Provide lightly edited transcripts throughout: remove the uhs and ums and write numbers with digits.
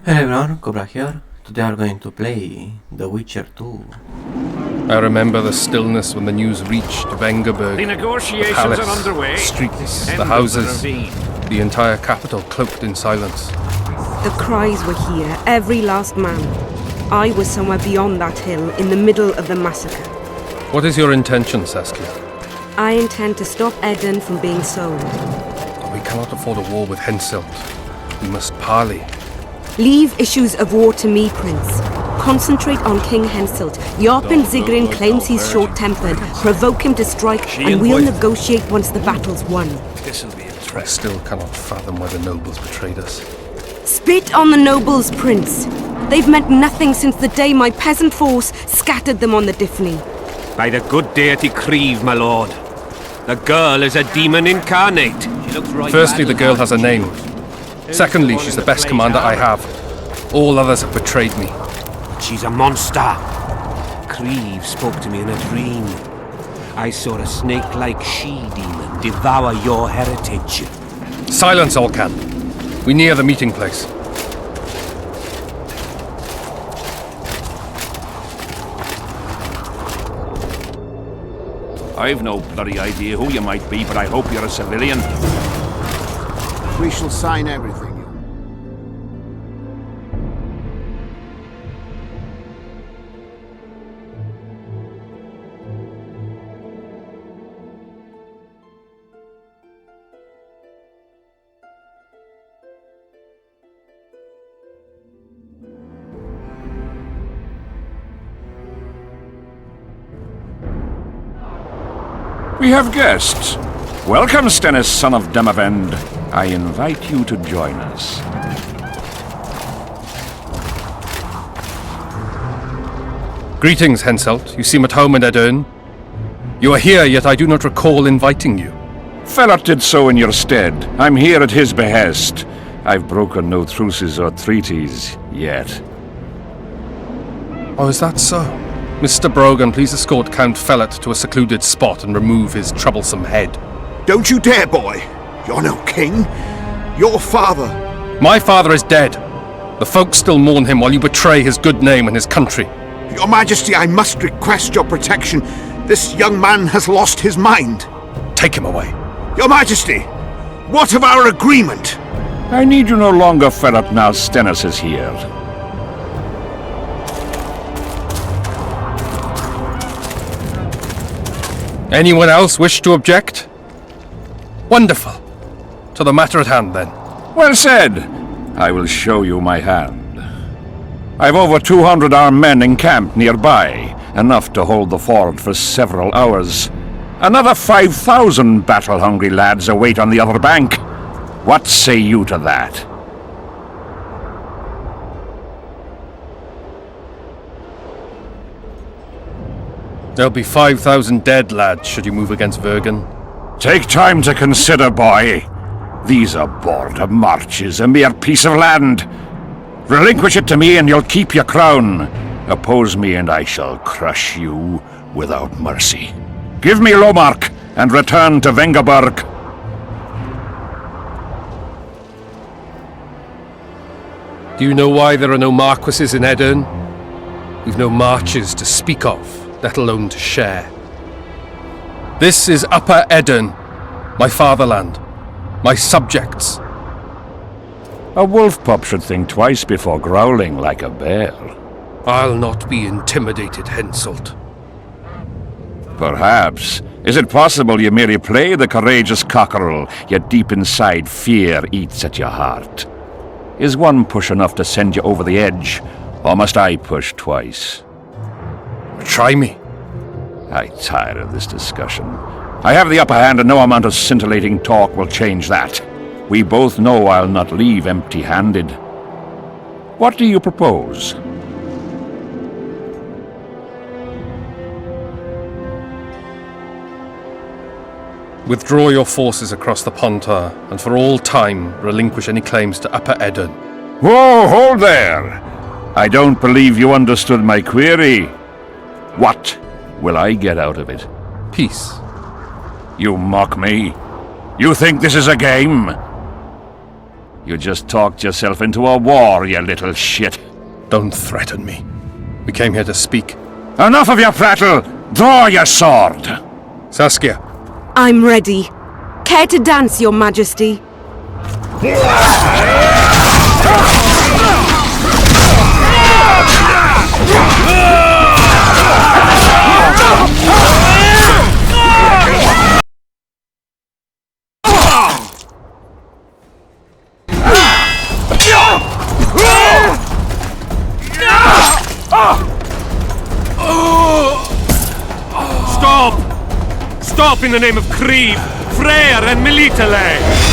Hey everyone, Cobra here. Today we are going to play The Witcher 2. I remember the stillness when the news reached Vengerberg. The negotiations the palace, are underway. the streets, End the of houses, ravine. the entire capital cloaked in silence. The cries were here, every last man. I was somewhere beyond that hill, in the middle of the massacre. What is your intention, Saskia? I intend to stop Eden from being sold. We cannot afford a war with Henselt. We must parley. Leave issues of war to me, Prince. Concentrate on King Henselt. Yarpen Zigrin claims he's short-tempered. Provoke him to strike, and we'll negotiate once the battle's won. I still cannot fathom why the nobles betrayed us. Spit on the nobles, Prince. They've meant nothing since the day my peasant force scattered them on the Dyffny. By the good deity Creve, my lord. The girl is a demon incarnate. Firstly, the girl has a name. Secondly, she's the best commander I have. All others have betrayed me. She's a monster. Creve spoke to me in a dream. I saw a snake-like she-demon devour your heritage. Silence, Olcan. We near the meeting place. I've no bloody idea who you might be, but I hope you're a civilian. We shall sign everything. We have guests. Welcome, Stennis, son of Demavend. I invite you to join us. Greetings, Henselt. You seem at home in Edern. You are here, yet I do not recall inviting you. Felot did so in your stead. I'm here at his behest. I've broken no truces or treaties yet. Oh, is that so? Mr. Brogan, please escort Count Felot to a secluded spot and remove his troublesome head. Don't you dare, boy! You're no king. Your father. My father is dead. The folk still mourn him while you betray his good name and his country. Your Majesty, I must request your protection. This young man has lost his mind. Take him away. Your Majesty, what of our agreement? I need you no longer, Felot, now Stennis is here. Anyone else wish to object? Wonderful. To the matter at hand, then. Well said. I will show you my hand. I've over 200 armed men encamped nearby, enough to hold the fort for several hours. Another 5,000 battle-hungry lads await on the other bank. What say you to that? There'll be 5,000 dead lads should you move against Vergen. Take time to consider, boy. These are border marches, a mere piece of land. Relinquish it to me and you'll keep your crown. Oppose me and I shall crush you without mercy. Give me Lomark and return to Vengerberg. Do you know why there are no marquises in Edern? We've no marches to speak of, let alone to share. This is Upper Edern, my fatherland, my subjects. A wolf pup should think twice before growling like a bear. I'll not be intimidated, Henselt. Perhaps. Is it possible you merely play the courageous cockerel, yet deep inside fear eats at your heart? Is one push enough to send you over the edge, or must I push twice? Try me. I tire of this discussion. I have the upper hand and no amount of scintillating talk will change that. We both know I'll not leave empty-handed. What do you propose? Withdraw your forces across the Pontar, and for all time relinquish any claims to Upper Edern. Whoa, hold there! I don't believe you understood my query. What will I get out of it? Peace. You mock me? You think this is a game? You just talked yourself into a war, you little shit. Don't threaten me. We came here to speak. Enough of your prattle! Draw your sword! Saskia, I'm ready. Care to dance, Your Majesty? Stop! Stop in the name of Kriv, Freyr and Melitele!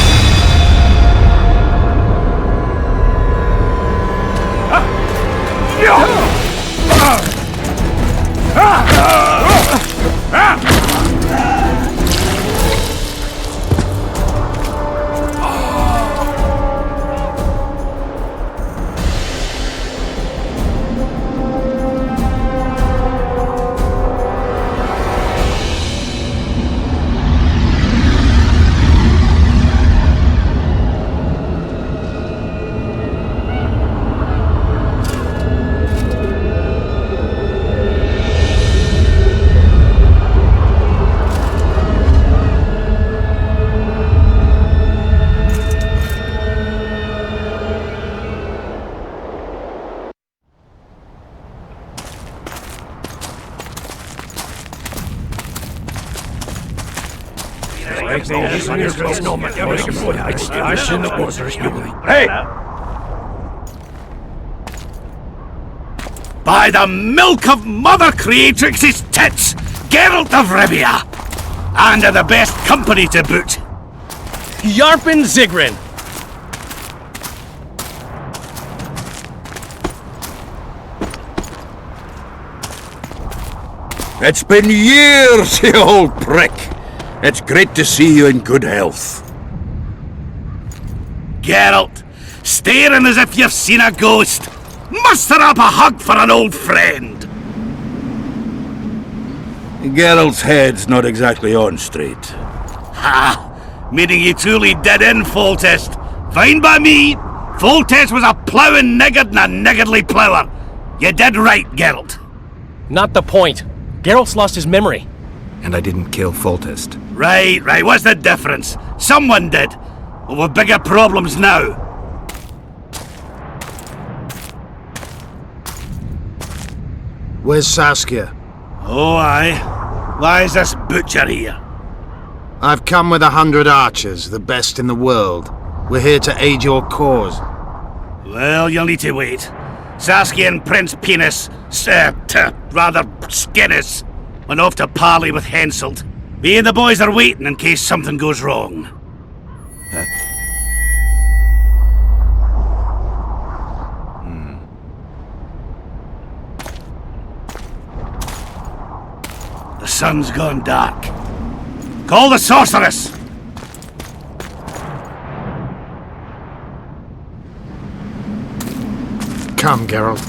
Hey! By the milk of Mother Creatrix's tits, Geralt of Rivia! And of the best company to boot. Yarpen Zigrin! It's been years, you old prick. It's great to see you in good health. Geralt, staring as if you've seen a ghost. Muster up a hug for an old friend. Geralt's head's not exactly on straight. Ha! Meaning you truly did in Foltest. Fine by me. Foltest was a ploughing niggard and a niggardly plougher. You did right, Geralt. Not the point. Geralt's lost his memory. And I didn't kill Foltest. Right. What's the difference? Someone did. Well, we've bigger problems now. Where's Saskia? Oh, aye. Why is this butcher here? I've come with 100 archers, the best in the world. We're here to aid your cause. Well, you'll need to wait. Saskia and Prince Penis, rather Skinnis, went off to parley with Henselt. Me and the boys are waiting in case something goes wrong. The sun's gone dark. Call the sorceress! Come, Geralt.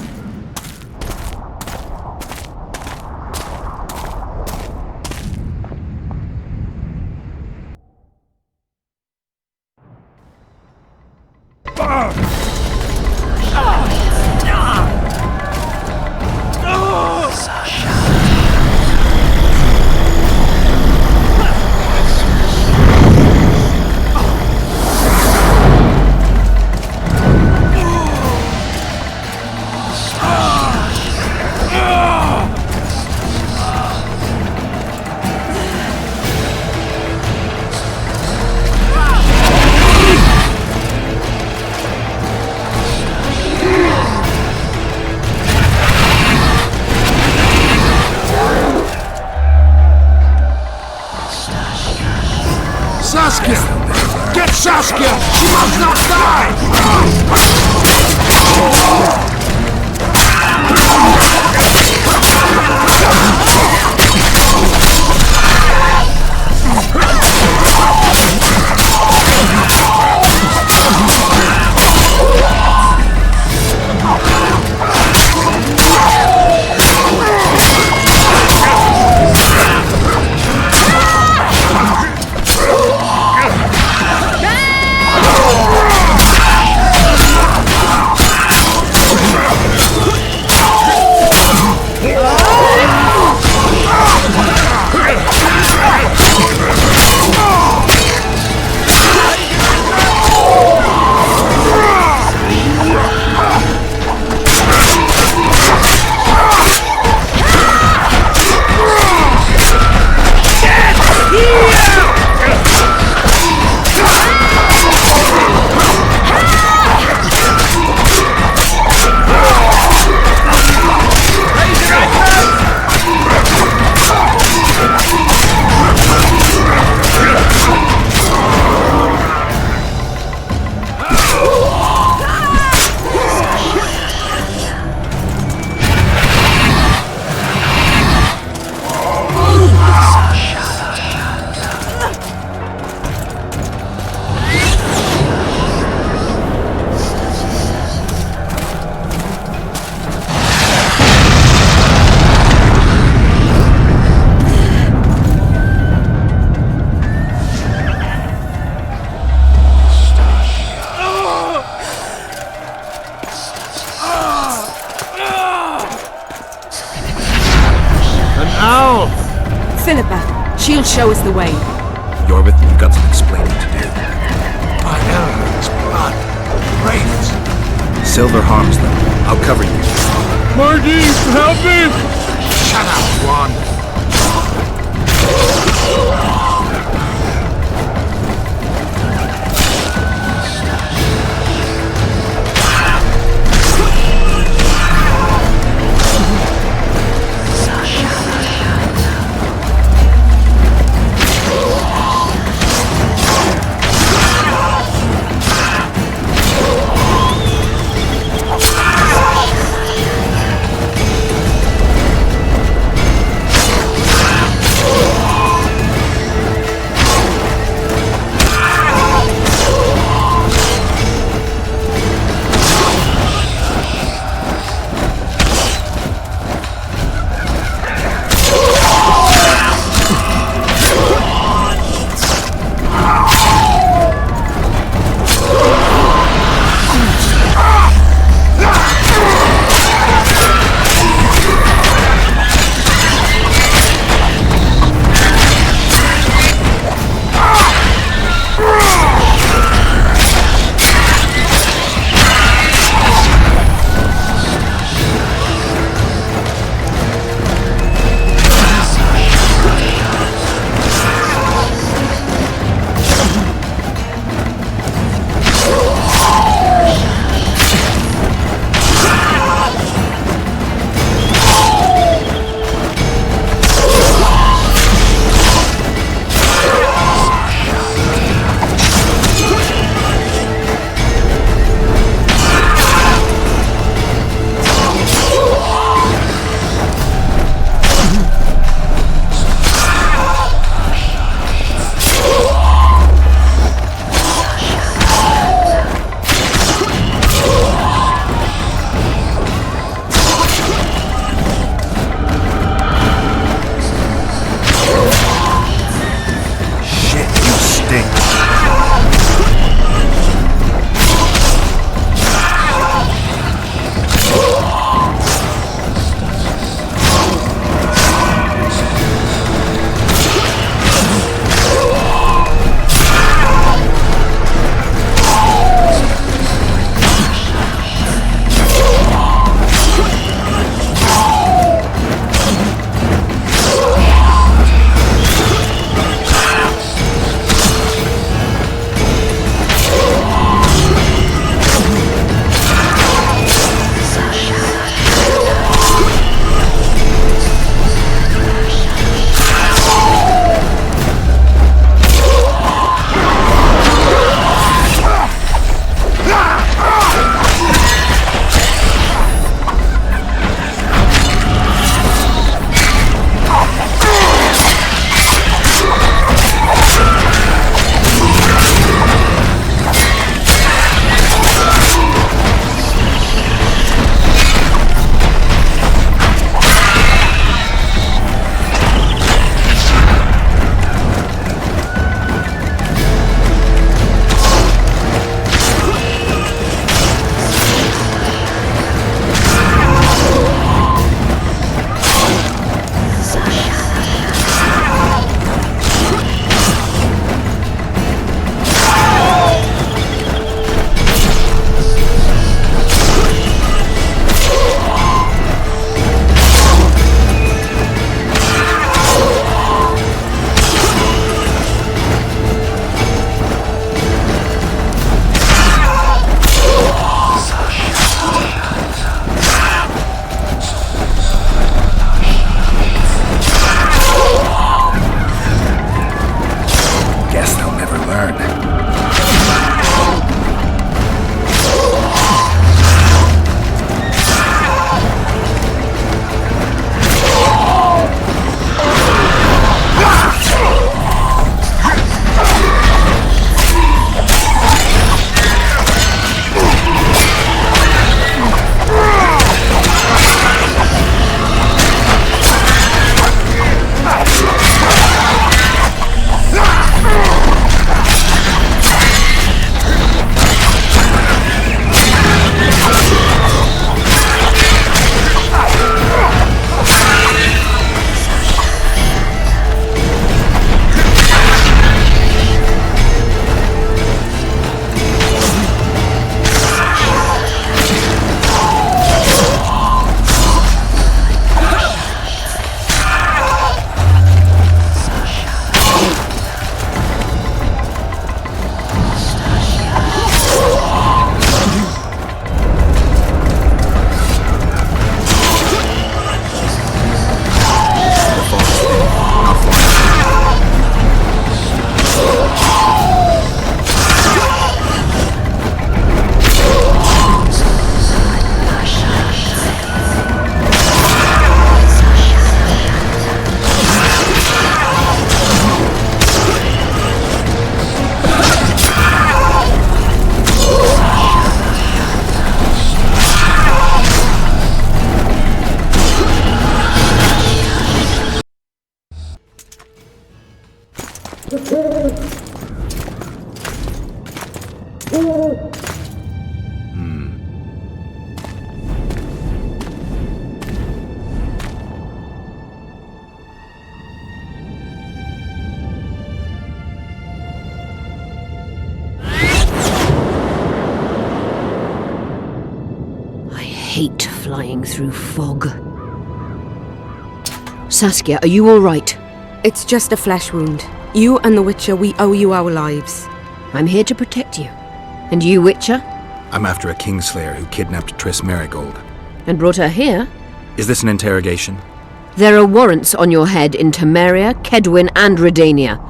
Philippa. She'll show us the way. Yorvith, you've got some explaining to do. My elders, blood, wraiths. Silver harms them. I'll cover you. Marty, help me! Shut up, Juan. hate flying through fog. Saskia, are you all right? It's just a flesh wound. You and the Witcher, we owe you our lives. I'm here to protect you. And you, Witcher? I'm after a Kingslayer who kidnapped Triss Merigold. And brought her here? Is this an interrogation? There are warrants on your head in Temeria, Kedwin, and Redania.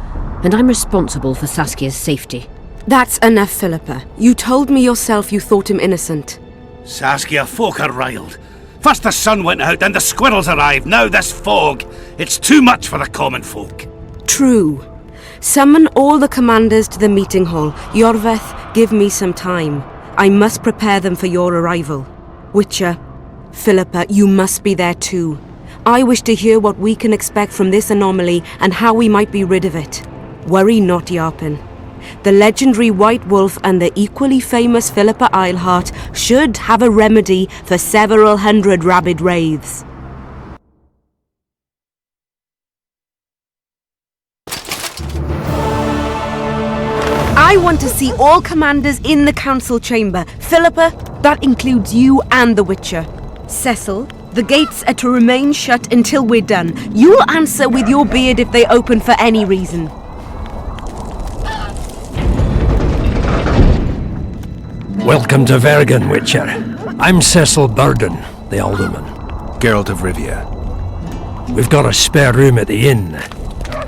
And I'm responsible for Saskia's safety. That's enough, Philippa. You told me yourself you thought him innocent. Saskia, folk are riled. First the sun went out, then the squirrels arrived, now this fog. It's too much for the common folk. True. Summon all the commanders to the meeting hall. Yorveth, give me some time. I must prepare them for your arrival. Witcher, Philippa, you must be there too. I wish to hear what we can expect from this anomaly and how we might be rid of it. Worry not, Yarpen. The legendary White Wolf and the equally famous Philippa Eilhart should have a remedy for several hundred rabid wraiths. I want to see all commanders in the council chamber. Philippa, that includes you and the Witcher. Cecil, the gates are to remain shut until we're done. You'll answer with your beard if they open for any reason. Welcome to Vergen, Witcher. I'm Cecil Burden, the Alderman. Geralt of Rivia. We've got a spare room at the inn.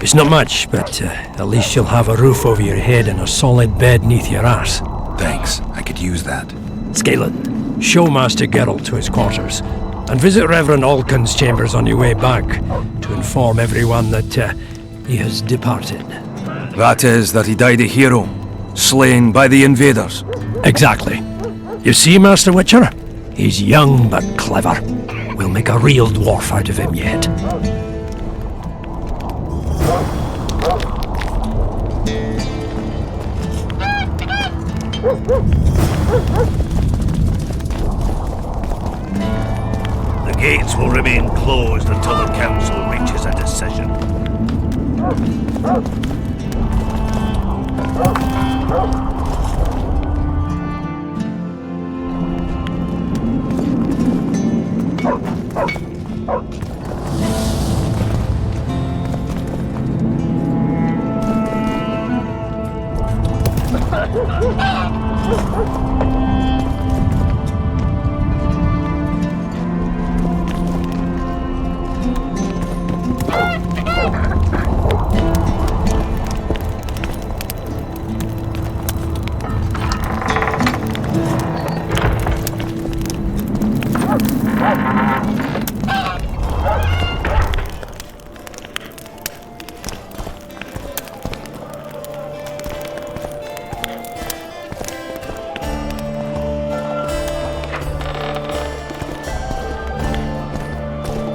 It's not much, but at least you'll have a roof over your head and a solid bed neath your ass. Thanks, I could use that. Scalen, show Master Geralt to his quarters, and visit Reverend Alkin's chambers on your way back, to inform everyone that he has departed. That is, that he died a hero, slain by the invaders. Exactly. You see, Master Witcher? He's young but clever. We'll make a real dwarf out of him yet. The gates will remain closed until the council reaches a decision.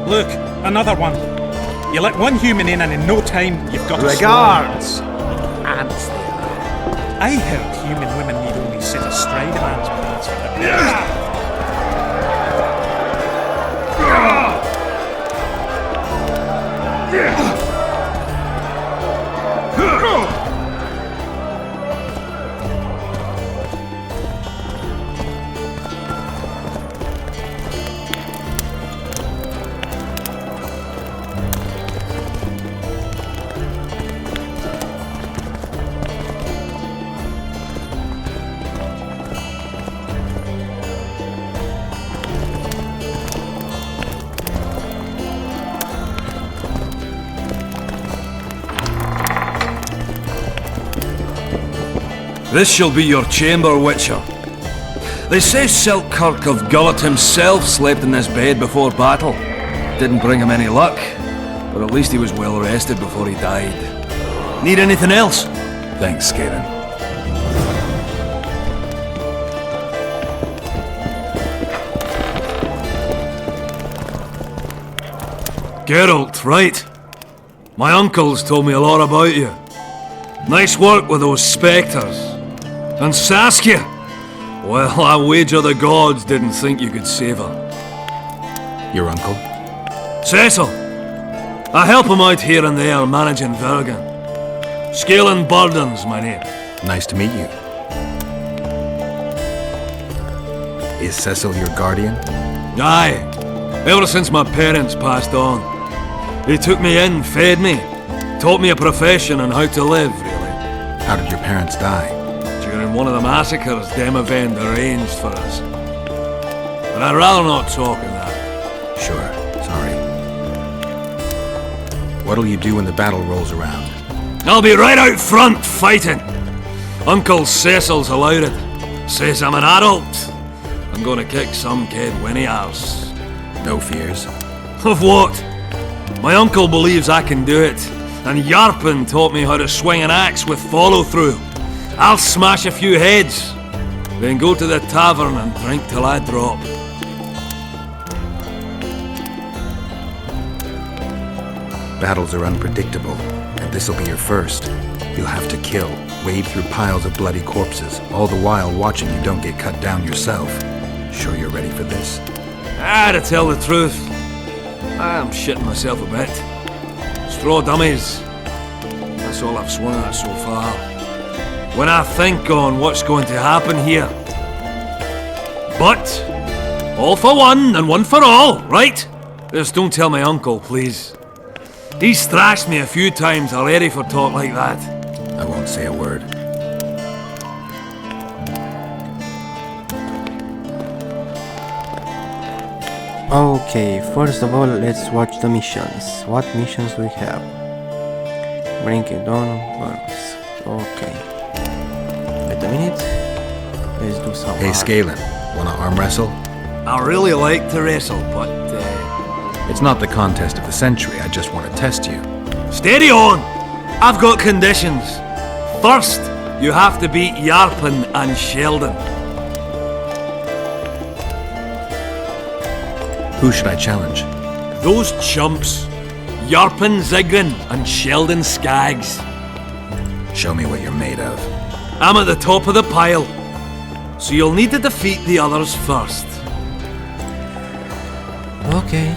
Look, another one. You let one human in and in no time you've got Regards! Ants there. I heard human women need only sit astride a man's pants for the best. This shall be your chamber, Witcher. They say Selkirk of Gullet himself slept in this bed before battle. Didn't bring him any luck, but at least he was well rested before he died. Need anything else? Thanks, Skaven. Geralt, right? My uncles told me a lot about you. Nice work with those spectres. And Saskia? Well, I wager the gods didn't think you could save her. Your uncle? Cecil! I help him out here and there managing Vergen. Scalen Burden's my name. Nice to meet you. Is Cecil your guardian? Aye. Ever since my parents passed on. They took me in, fed me, taught me a profession and how to live, really. How did your parents die? During one of the massacres Demavend arranged for us. But I'd rather not talk of that. Sure, sorry. What'll you do when the battle rolls around? I'll be right out front fighting. Uncle Cecil's allowed it. Says I'm an adult. I'm gonna kick some kid when he asks. No fears. Of what? My uncle believes I can do it, and Yarpen taught me how to swing an axe with follow-through. I'll smash a few heads, then go to the tavern and drink till I drop. Battles are unpredictable, and this'll be your first. You'll have to kill, wade through piles of bloody corpses, all the while watching you don't get cut down yourself. Sure you're ready for this? To tell the truth, I'm shitting myself a bit. Straw dummies. That's all I've swung at so far. When I think on what's going to happen here. But, all for one and one for all, right? Just don't tell my uncle, please. He's thrashed me a few times already for talk like that. I won't say a word. Okay, first of all, let's watch the missions. What missions do we have? Bring it on, works. Okay. Wait a minute. Let's do some. Hey, Scalen, wanna arm wrestle? I really like to wrestle, but it's not the contest of the century, I just want to test you. Steady on! I've got conditions. First, you have to beat Yarpen and Sheldon. Who should I challenge? Those chumps. Yarpen Zigrin and Sheldon Skaggs. Show me what you're made of. I'm at the top of the pile, so you'll need to defeat the others first. Okay.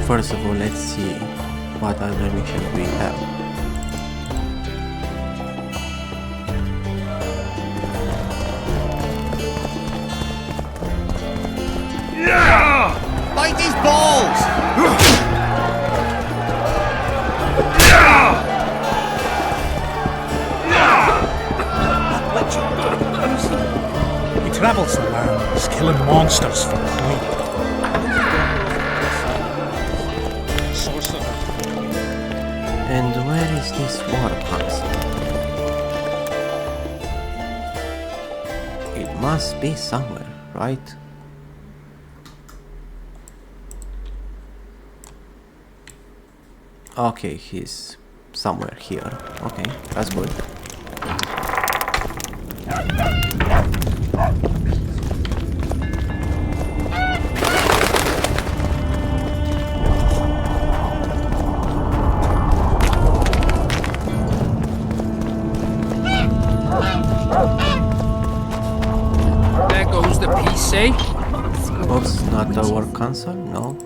First of all, let's see what other missions we have. Yeah! Bite these balls! He travels the lands, killing monsters for coin. And where is this war console? It must be somewhere, right? Okay, he's somewhere here. Okay, that's good. There goes the PC. Oops, not the work console? No.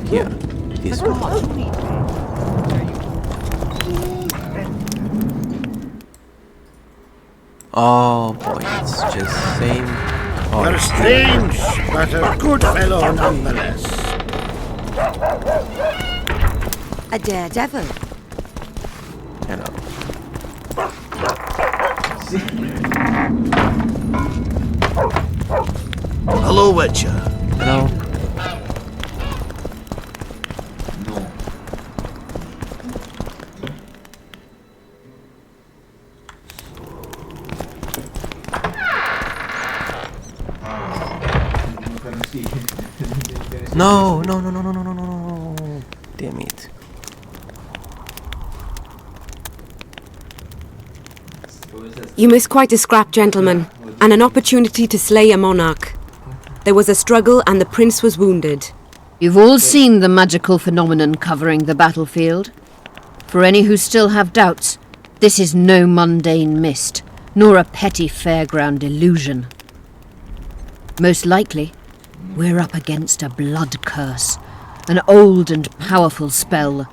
Here, this one. Oh boy, it's just same. Oh, You're strange, but a good fellow nonetheless. A daredevil. Hello. Hello, Witcher. Hello. No, no, no, no, no, no, no, no, no. Damn it. You missed quite a scrap, gentlemen, and an opportunity to slay a monarch. There was a struggle and the prince was wounded. You've all seen the magical phenomenon covering the battlefield. For any who still have doubts, this is no mundane mist, nor a petty fairground illusion. Most likely, we're up against a blood curse, an old and powerful spell.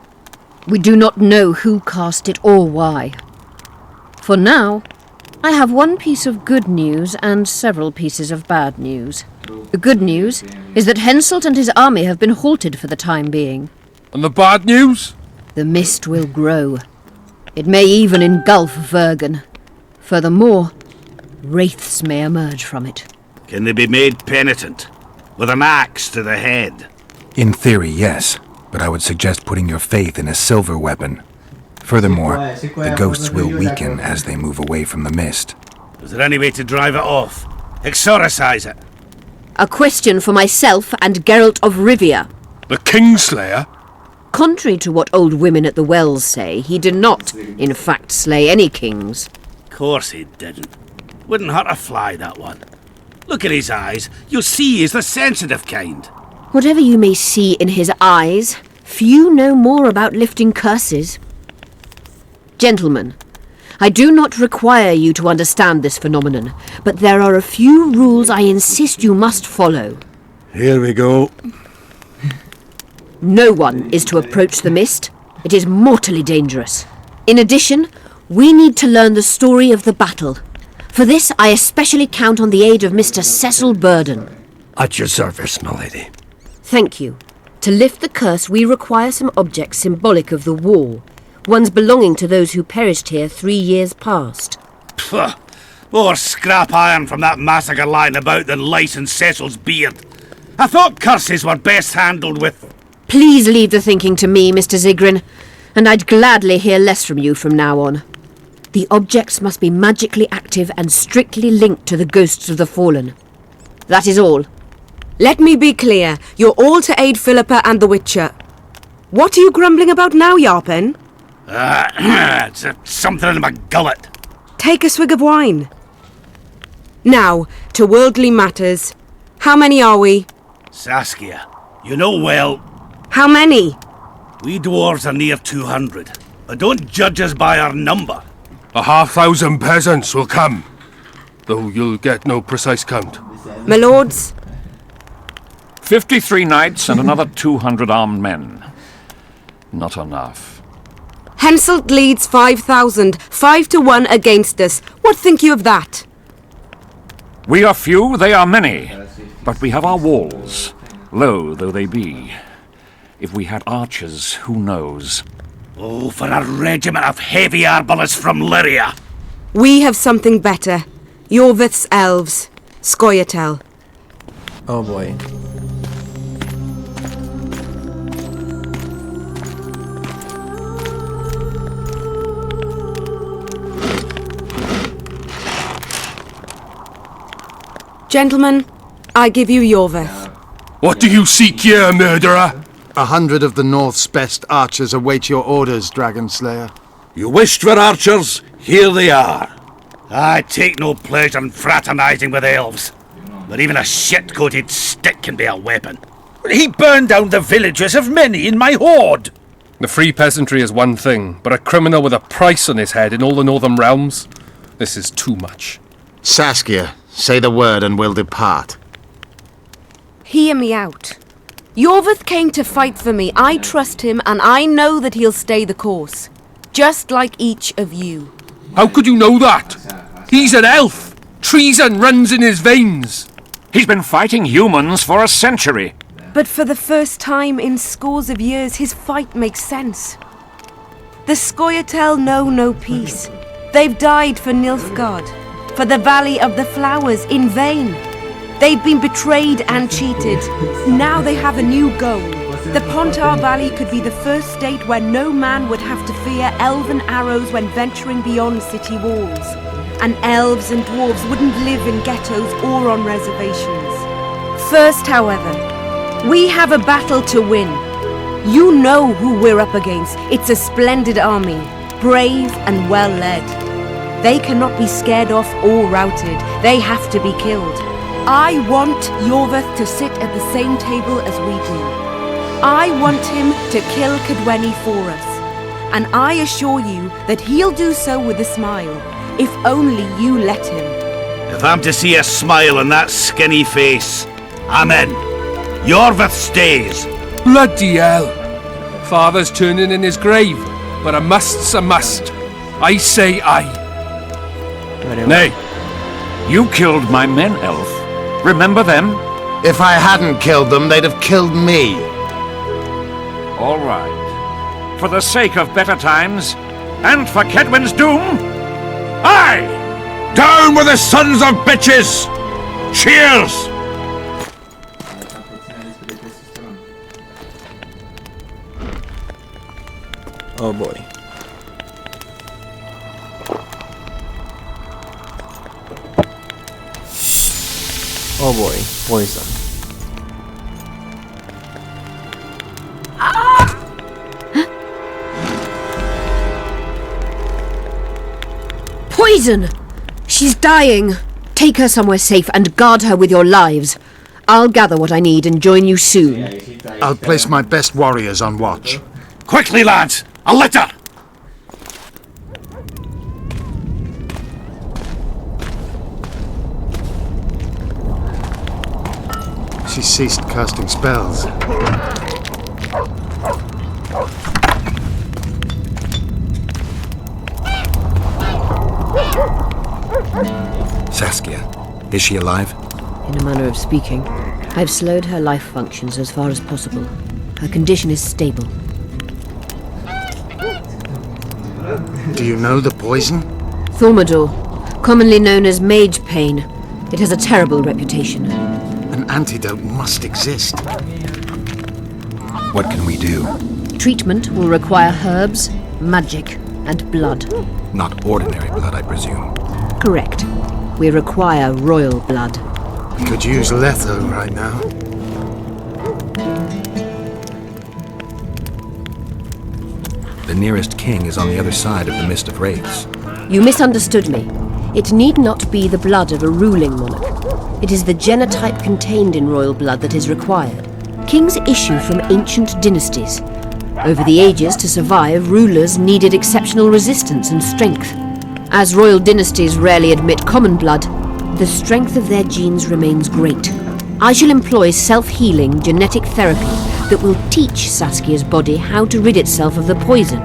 We do not know who cast it or why. For now, I have one piece of good news and several pieces of bad news. The good news is that Henselt and his army have been halted for the time being. And the bad news? The mist will grow. It may even engulf Vergen. Furthermore, wraiths may emerge from it. Can they be made penitent? With an axe to the head? In theory, yes. But I would suggest putting your faith in a silver weapon. Furthermore, the ghosts will weaken as they move away from the mist. Is there any way to drive it off? Exorcise it? A question for myself and Geralt of Rivia. The Kingslayer? Contrary to what old women at the wells say, he did not, in fact, slay any kings. Course he didn't. Wouldn't hurt a fly, that one. Look at his eyes. You'll see he's the sensitive kind. Whatever you may see in his eyes, few know more about lifting curses. Gentlemen, I do not require you to understand this phenomenon, but there are a few rules I insist you must follow. Here we go. No one is to approach the mist. It is mortally dangerous. In addition, we need to learn the story of the battle. For this, I especially count on the aid of Mr. Cecil Burden. At your service, my lady. Thank you. To lift the curse, we require some objects symbolic of the war. Ones belonging to those who perished here 3 years past. Pfft! More scrap iron from that massacre lying about than lice in Cecil's beard. I thought curses were best handled with... Please leave the thinking to me, Mr. Zigrin, and I'd gladly hear less from you from now on. The objects must be magically active and strictly linked to the ghosts of the fallen. That is all. Let me be clear. You're all to aid Philippa and the Witcher. What are you grumbling about now, Yarpen? It's something in my gullet. Take a swig of wine. Now, to worldly matters. How many are we? Saskia, you know well... How many? We dwarves are near 200, but don't judge us by our number. 1,000 peasants will come, though you'll get no precise count. My lords? 53 knights and another 200 armed men. Not enough. Henselt leads 5,000, 5-1 against us. What think you of that? We are few, they are many, but we have our walls, low though they be. If we had archers, who knows? Oh, for a regiment of heavy arbalists from Lyria! We have something better. Yorvith's elves. Scoia'tael. Oh boy. Gentlemen, I give you Yorvith. What do you seek here, murderer? 100 of the North's best archers await your orders, Dragon Slayer. You wished for archers? Here they are. I take no pleasure in fraternizing with elves, but even a shit-coated stick can be a weapon. He burned down the villages of many in my horde. The free peasantry is one thing, but a criminal with a price on his head in all the northern realms? This is too much. Saskia, say the word and we'll depart. Hear me out. Yorvith came to fight for me. I trust him, and I know that he'll stay the course. Just like each of you. How could you know that? He's an elf! Treason runs in his veins! He's been fighting humans for a century. But for the first time in scores of years, his fight makes sense. The Scoia'tael know no peace. They've died for Nilfgaard, for the Valley of the Flowers, in vain. They've been betrayed and cheated. Now they have a new goal. The Pontar Valley could be the first state where no man would have to fear elven arrows when venturing beyond city walls. And elves and dwarves wouldn't live in ghettos or on reservations. First, however, we have a battle to win. You know who we're up against. It's a splendid army, brave and well led. They cannot be scared off or routed. They have to be killed. I want Yorvith to sit at the same table as we do. I want him to kill Cadweni for us. And I assure you that he'll do so with a smile, if only you let him. If I'm to see a smile on that skinny face, I'm in. Yorvith stays. Bloody hell! Father's turning in his grave, but a must's a must. I say aye. Nay, you killed my men, elf. Remember them? If I hadn't killed them, they'd have killed me. All right. For the sake of better times, and for Kedwin's doom, aye! Down with the sons of bitches! Cheers! Oh boy. Oh boy, poison. Poison! She's dying. Take her somewhere safe and guard her with your lives. I'll gather what I need and join you soon. I'll place my best warriors on watch. Quickly, lads! A litter! She ceased casting spells. Saskia, is she alive? In a manner of speaking, I've slowed her life functions as far as possible. Her condition is stable. Do you know the poison? Thaumadour, commonly known as mage pain. It has a terrible reputation. An antidote must exist. What can we do? Treatment will require herbs, magic, and blood. Not ordinary blood, I presume. Correct. We require royal blood. We could use Letho right now. The nearest king is on the other side of the Mist of Wraiths. You misunderstood me. It need not be the blood of a ruling monarch. It is the genotype contained in royal blood that is required. Kings issue from ancient dynasties. Over the ages, to survive, rulers needed exceptional resistance and strength. As royal dynasties rarely admit common blood, the strength of their genes remains great. I shall employ self-healing genetic therapy that will teach Saskia's body how to rid itself of the poison.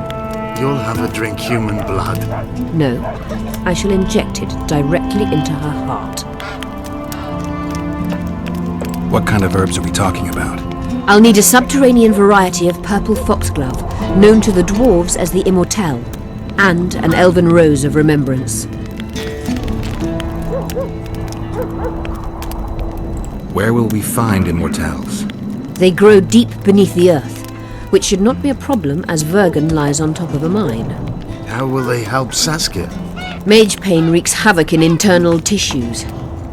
You'll have her drink human blood. No, I shall inject it directly into her heart. What kind of herbs are we talking about? I'll need a subterranean variety of purple foxglove, known to the dwarves as the Immortelle, and an elven rose of remembrance. Where will we find Immortelles? They grow deep beneath the earth, which should not be a problem as Vergen lies on top of a mine. How will they help Saskia? Mage pain wreaks havoc in internal tissues.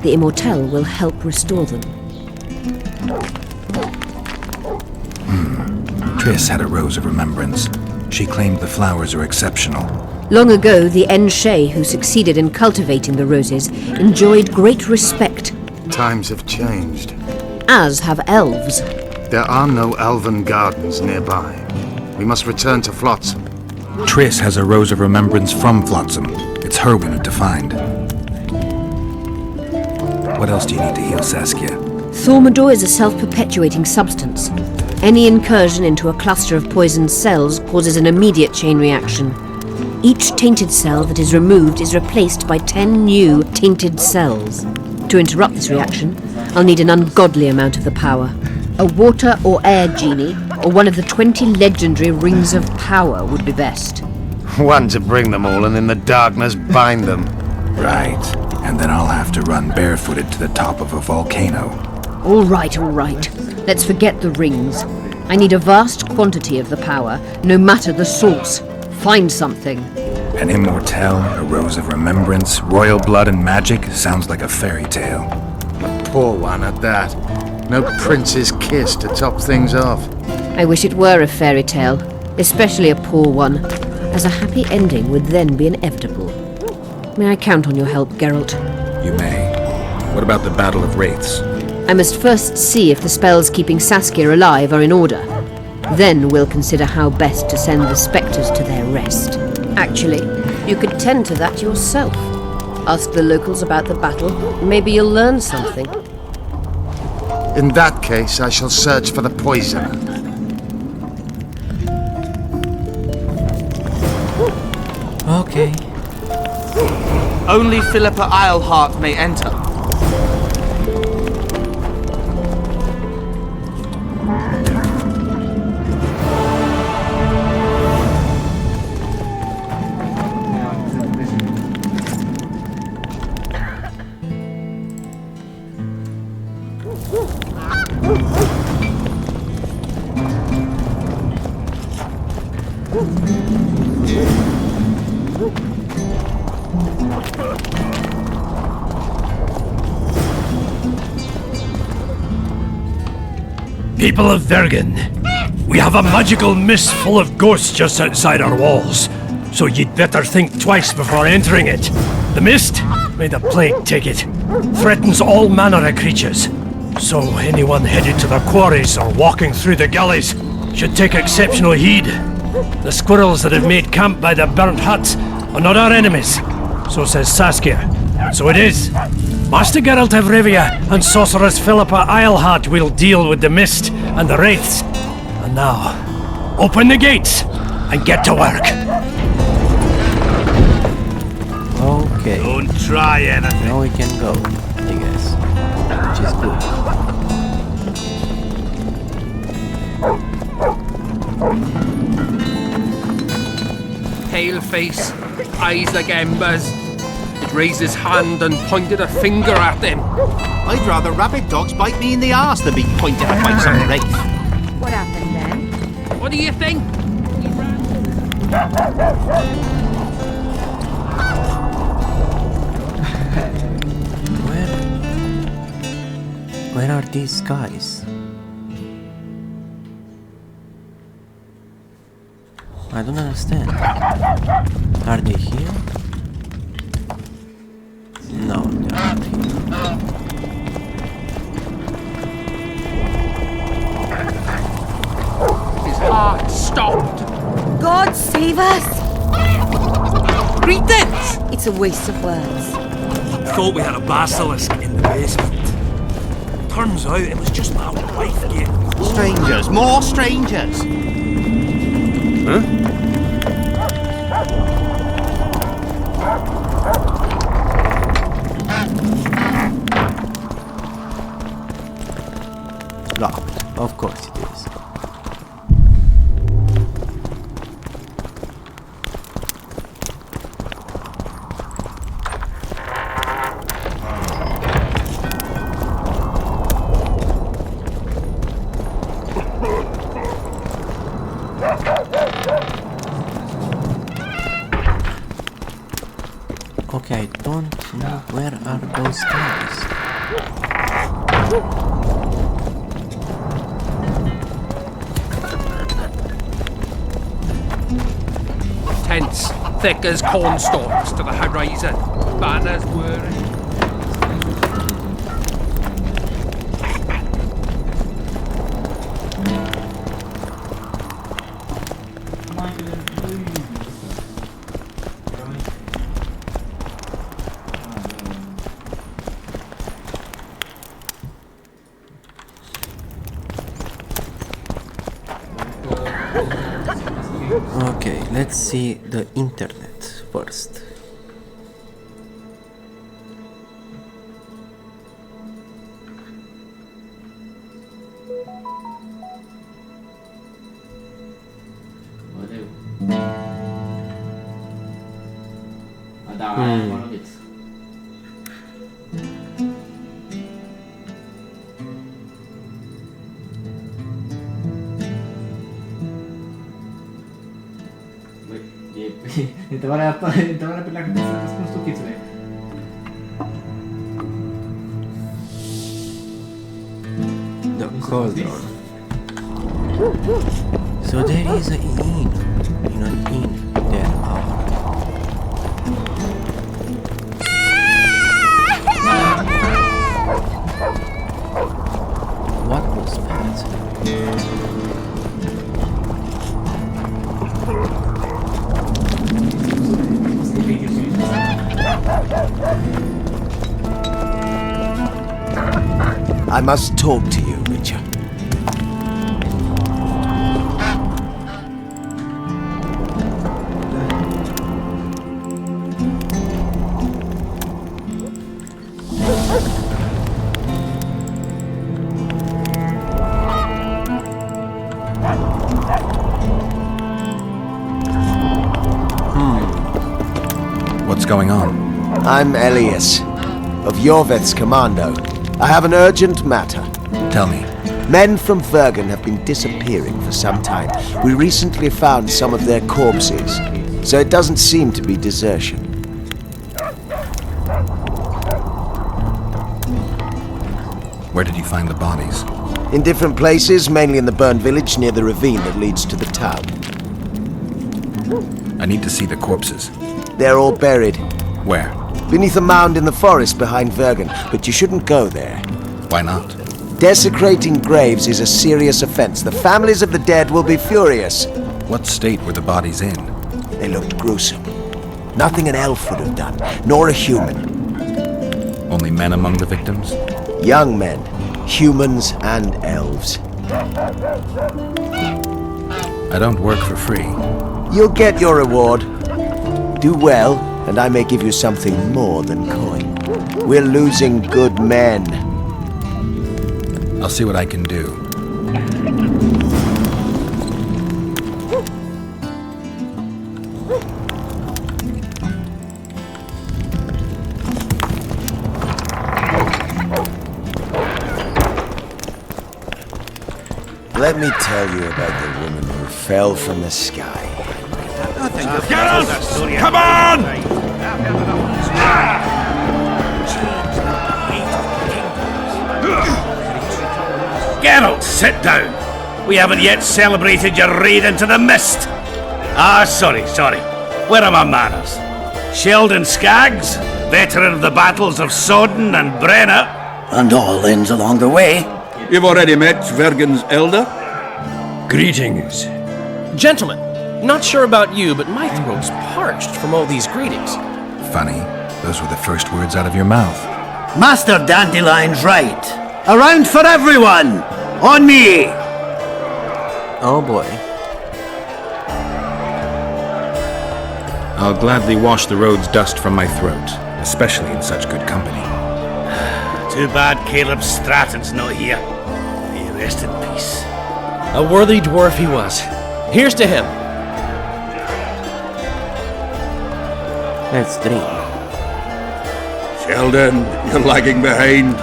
The Immortelle will help restore them. Triss had a rose of remembrance. She claimed the flowers are exceptional. Long ago, the En-Shay who succeeded in cultivating the roses enjoyed great respect. Times have changed. As have elves. There are no elven gardens nearby. We must return to Flotsam. Triss has a rose of remembrance from Flotsam. It's her we need to find. What else do you need to heal Saskia? Thaumadour is a self-perpetuating substance. Any incursion into a cluster of poisoned cells causes an immediate chain reaction. Each tainted cell that is removed is replaced by 10 new tainted cells. To interrupt this reaction, I'll need an ungodly amount of the power. A water or air genie, or one of the 20 legendary rings of power would be best. One to bring them all and in the darkness bind them. Right. And then I'll have to run barefooted to the top of a volcano. All right. Let's forget the rings. I need a vast quantity of the power, no matter the source. Find something. An Immortelle, a rose of remembrance, royal blood and magic sounds like a fairy tale. A poor one at that. No prince's kiss to top things off. I wish it were a fairy tale, especially a poor one, as a happy ending would then be inevitable. May I count on your help, Geralt? You may. What about the Battle of Wraiths? I must first see if the spells keeping Saskia alive are in order. Then we'll consider how best to send the spectres to their rest. Actually, you could tend to that yourself. Ask the locals about the battle. Maybe you'll learn something. In that case, I shall search for the poison. Okay. Only Philippa Eilhart may enter. People of Vergen, we have a magical mist full of ghosts just outside our walls, so you'd better think twice before entering it. The mist, may the plague take it, threatens all manner of creatures. So anyone headed to the quarries or walking through the gullies should take exceptional heed. The squirrels that have made camp by the burnt huts are not our enemies, so says Saskia. So it is. Master Geralt of Rivia and Sorceress Philippa Eilhart will deal with the mist and the wraiths. And now, open the gates and get to work. Okay. Don't try anything. Now we can go, I guess. Which is good. Pale face, eyes like embers. It raised his hand and pointed a finger at them. I'd rather rabbit dogs bite me in the arse than be pointed at by some wraith. What happened then? What do you think? Where are these guys? I don't understand. Are they here? No, they're not here. His heart stopped. God save us! Read this! It's a waste of words. Thought we had a basilisk in the basement. Turns out it was just my wife getting... Strangers, more strangers! Huh? Locked. Of course it is. Okay, I don't know where are those guys. Tents, thick as cornstalks to the horizon. Banners whirring. Okay, let's see the internet first. Inte var det belagt med konstruktivt. The corridor. So there is an inn. In an inn there are. What was that? I must talk to you, Witcher. What's going on? I'm Elias, of Yorveth's commando. I have an urgent matter. Tell me. Men from Vergen have been disappearing for some time. We recently found some of their corpses, so it doesn't seem to be desertion. Where did you find the bodies? In different places, mainly in the burned village near the ravine that leads to the town. I need to see the corpses. They're all buried. Where? Beneath a mound in the forest behind Vergen, but you shouldn't go there. Why not? Desecrating graves is a serious offense. The families of the dead will be furious. What state were the bodies in? They looked gruesome. Nothing an elf would have done, nor a human. Only men among the victims? Young men, humans and elves. I don't work for free. You'll get your reward. Do well, and I may give you something more than coin. We're losing good men. I'll see what I can do. Let me tell you about the woman who fell from the sky. Geralt! Come on! Geralt, sit down. We haven't yet celebrated your raid into the mist. Sorry. Where are my manners? Sheldon Skaggs, veteran of the battles of Sodden and Brenna. And all ends along the way. You've already met Vergen's elder? Greetings. Gentlemen, not sure about you, but my throat's parched from all these greetings. Funny, those were the first words out of your mouth. Master Dandelion's right. Around for everyone! On me! Oh boy. I'll gladly wash the road's dust from my throat, especially in such good company. Too bad Caleb Stratton's not here. May he rest in peace. A worthy dwarf he was. Here's to him. Let's drink. Sheldon, you're lagging behind.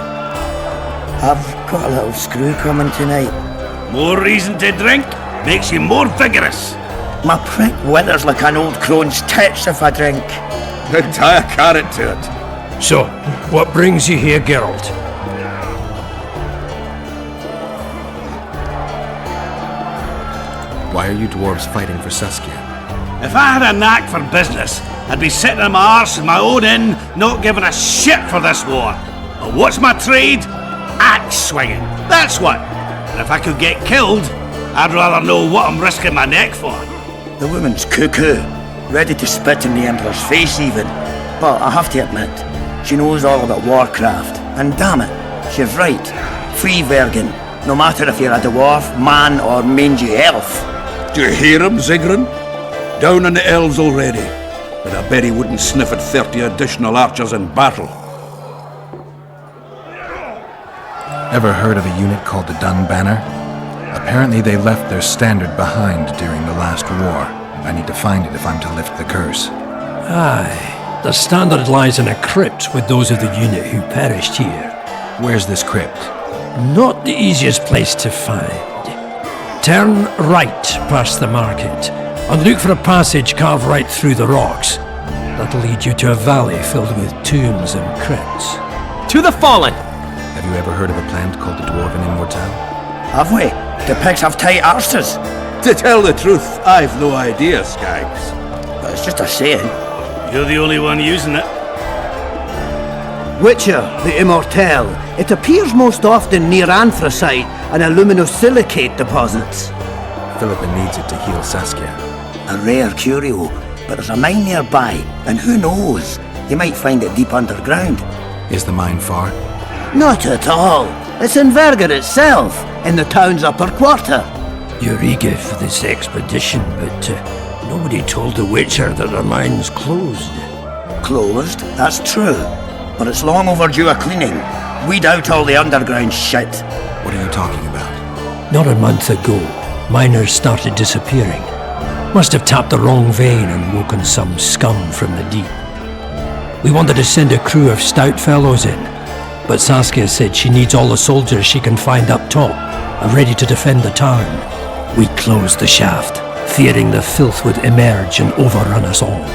I've got a little screw coming tonight. More reason to drink makes you more vigorous. My prick withers like an old crone's tits if I drink. Then tie a carrot to it. So, what brings you here, Geralt? Why are you dwarves fighting for Saskia? If I had a knack for business, I'd be sitting on my arse in my own inn, not giving a shit for this war. But what's my trade? Axe swinging. That's what. And if I could get killed, I'd rather know what I'm risking my neck for. The woman's cuckoo, ready to spit in the Emperor's face even. But I have to admit, she knows all about warcraft. And damn it, she's right. Free Vergen, no matter if you're a dwarf, man or mangy elf. Do you hear him, Zigrin? Down on the elves already. But I bet he wouldn't sniff at 30 additional archers in battle. Ever heard of a unit called the Dun Banner? Apparently they left their standard behind during the last war. I need to find it if I'm to lift the curse. Aye. The standard lies in a crypt with those of the unit who perished here. Where's this crypt? Not the easiest place to find. Turn right past the market and look for a passage carved right through the rocks. That'll lead you to a valley filled with tombs and crypts. To the fallen! Have you ever heard of a plant called the Dwarven Immortelle? Have we? The pigs have tight arses. To tell the truth, I've no idea, Skaggs. But it's just a saying. You're the only one using it. Witcher, the Immortelle. It appears most often near anthracite and aluminosilicate deposits. Philippa needs it to heal Saskia. A rare curio, but there's a mine nearby, and who knows? You might find it deep underground. Is the mine far? Not at all. It's in Vergen itself, in the town's upper quarter. You're eager for this expedition, but nobody told the Witcher that their mine's closed. Closed? That's true. But it's long overdue a cleaning. Weed out all the underground shit. What are you talking about? Not a month ago, miners started disappearing. Must have tapped the wrong vein and woken some scum from the deep. We wanted to send a crew of stout fellows in, but Saskia said she needs all the soldiers she can find up top. and ready to defend the town. We closed the shaft, fearing the filth would emerge and overrun us all.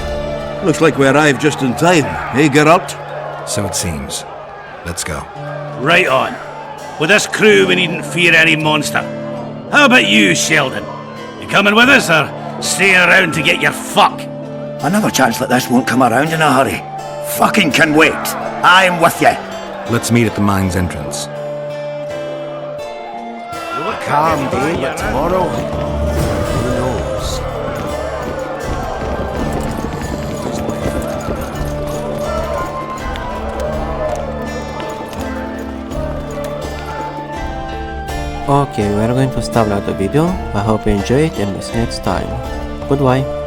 Looks like we arrived just in time, eh, Geralt? So it seems. Let's go. Right on. With this crew, we needn't fear any monster. How about you, Sheldon? You coming with us, or staying around to get your fuck? Another chance like this won't come around in a hurry. Fucking can wait. I'm with you. Let's meet at the mine's entrance. Calm day, but tomorrow, who knows? Okay, we are going to stop now the video. I hope you enjoyed and see you next time. Goodbye.